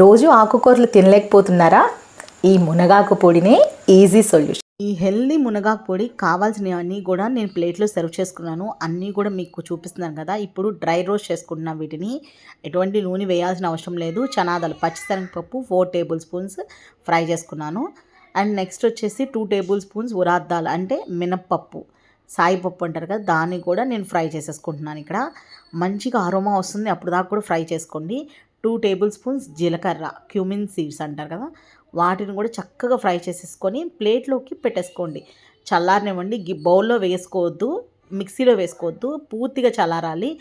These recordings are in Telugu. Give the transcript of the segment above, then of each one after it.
రోజు ఆకుకూరలు తినలేకపోతున్నారా? ఈ మునగాకు పొడినే ఈజీ సొల్యూషన్. ఈ హెల్దీ మునగాకు పొడి కావాల్సినవన్నీ కూడా నేను ప్లేట్లో సర్వ్ చేసుకున్నాను. అన్నీ కూడా మీకు చూపిస్తున్నాను కదా. ఇప్పుడు డ్రై రోస్ట్ చేసుకుంటున్నాను వీటిని. ఎటువంటి నూనె వేయాల్సిన అవసరం లేదు. చనాదాలు పచ్చిశనగపప్పు 4 టేబుల్ స్పూన్స్ ఫ్రై చేసుకున్నాను. అండ్ నెక్స్ట్ వచ్చేసి 2 టేబుల్ స్పూన్స్ ఉరాద్ దాల్ అంటే మినప్పప్పు, సాయిపప్పు అంటారు కదా, దాన్ని కూడా నేను ఫ్రై చేసేసుకుంటున్నాను. ఇక్కడ మంచిగా అరోమా వస్తుంది, అప్పుడు దాకా కూడా ఫ్రై చేసుకోండి. 2 టేబుల్ స్పూన్స్ జీలకర్ర, క్యూమిన్ సీడ్స్ అంటారు కదా, వాటిని కూడా చక్కగా ఫ్రై చేసేసుకొని ప్లేట్లోకి పెట్టేసుకోండి. చల్లారనివ్వండి. బౌల్లో వేసుకోవద్దు, మిక్సీలో వేసుకోవద్దు, పూర్తిగా చల్లారాలి.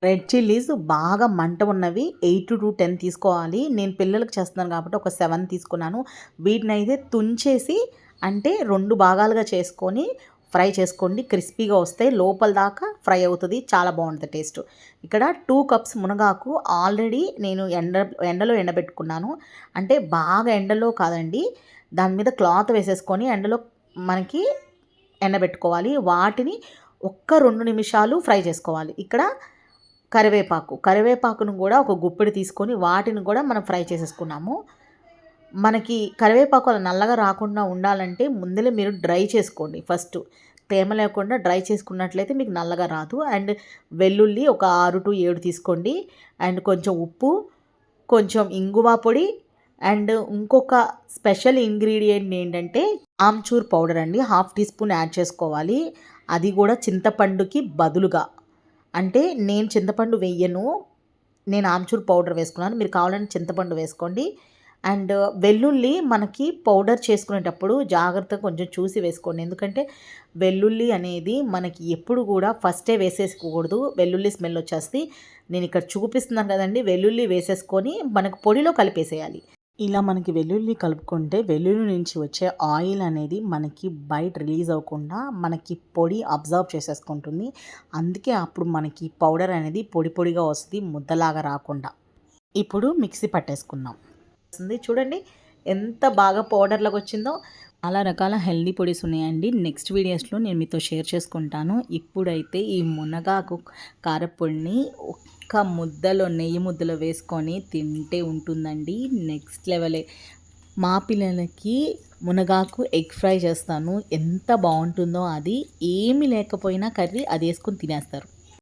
రెడ్ చిల్లీస్ బాగా మంట ఉన్నవి 8 to 10 తీసుకోవాలి. నేను పిల్లలకు చేస్తున్నాను కాబట్టి ఒక 7 తీసుకున్నాను. వీటిని అయితే తుంచేసి అంటే 2 భాగాలుగా చేసుకొని ఫ్రై చేసుకోండి. క్రిస్పీగా వస్తాయి, లోపల దాకా ఫ్రై అవుతుంది, చాలా బాగుంటుంది టేస్ట్. ఇక్కడ 2 కప్స్ మునగాకు ఆల్రెడీ నేను ఎండలో ఎండబెట్టుకున్నాను. అంటే బాగా ఎండలో కాదండి, దాని మీద క్లాత్ వేసేసుకొని ఎండలో మనకి ఎండబెట్టుకోవాలి. వాటిని ఒక్క 2 నిమిషాలు ఫ్రై చేసుకోవాలి. ఇక్కడ కరివేపాకును కూడా ఒక గుప్పెడు తీసుకొని వాటిని కూడా మనం ఫ్రై చేసేసుకున్నాము. మనకి కరివేపాకు అలా నల్లగా రాకుండా ఉండాలంటే ముందలే మీరు డ్రై చేసుకోండి. ఫస్ట్ తేమ లేకుండా డ్రై చేసుకున్నట్లయితే మీకు నల్లగా రాదు. అండ్ వెల్లుల్లి ఒక 6 to 7 తీసుకోండి. అండ్ కొంచెం ఉప్పు, కొంచెం ఇంగువ పొడి, అండ్ ఇంకొక స్పెషల్ ఇంగ్రీడియంట్ ఏంటంటే ఆమ్చూర్ పౌడర్ అండి, 1/2 teaspoon యాడ్ చేసుకోవాలి. అది కూడా చింతపండుకి బదులుగా. అంటే నేను చింతపండు వేయను, నేను ఆమ్చూర్ పౌడర్ వేసుకున్నాను. మీరు కావాలంటే చింతపండు వేసుకోండి. అండ్ వెల్లుల్లి మనకి పౌడర్ చేసుకునేటప్పుడు జాగ్రత్తగా కొంచెం చూసి వేసుకోండి. ఎందుకంటే వెల్లుల్లి అనేది మనకి ఎప్పుడు కూడా ఫస్టే వేసేసుకోకూడదు, వెల్లుల్లి స్మెల్ వచ్చేస్తుంది. నేను ఇక్కడ చూపిస్తున్నాను కదండి, వెల్లుల్లి వేసేసుకొని మనకు పొడిలో కలిపేసేయాలి. ఇలా మనకి వెల్లుల్లి కలుపుకుంటే వెల్లుల్లి నుంచి వచ్చే ఆయిల్ అనేది మనకి బయట రిలీజ్ అవ్వకుండా మనకి పొడి అబ్జర్వ్ చేసేసుకుంటుంది. అందుకే అప్పుడు మనకి పౌడర్ అనేది పొడి పొడిగా వస్తుంది, ముద్దలాగా రాకుండా. ఇప్పుడు మిక్సీ పట్టేసుకుందాం. చూడండి ఎంత బాగా పౌడర్లాగా వచ్చిందో. చాలా రకాల హెల్దీ పొడిస్ ఉన్నాయండి, నెక్స్ట్ వీడియోస్లో నేను మీతో షేర్ చేసుకుంటాను. ఇప్పుడైతే ఈ మునగాకు కారపొడిని ఒక్క ముద్దలో, నెయ్యి ముద్దలో వేసుకొని తింటే ఉంటుందండి నెక్స్ట్ లెవెలే. మా పిల్లలకి మునగాకు ఎగ్ ఫ్రై చేస్తాను, ఎంత బాగుంటుందో. అది ఏమీ లేకపోయినా కర్రీ అది వేసుకొని తినేస్తారు.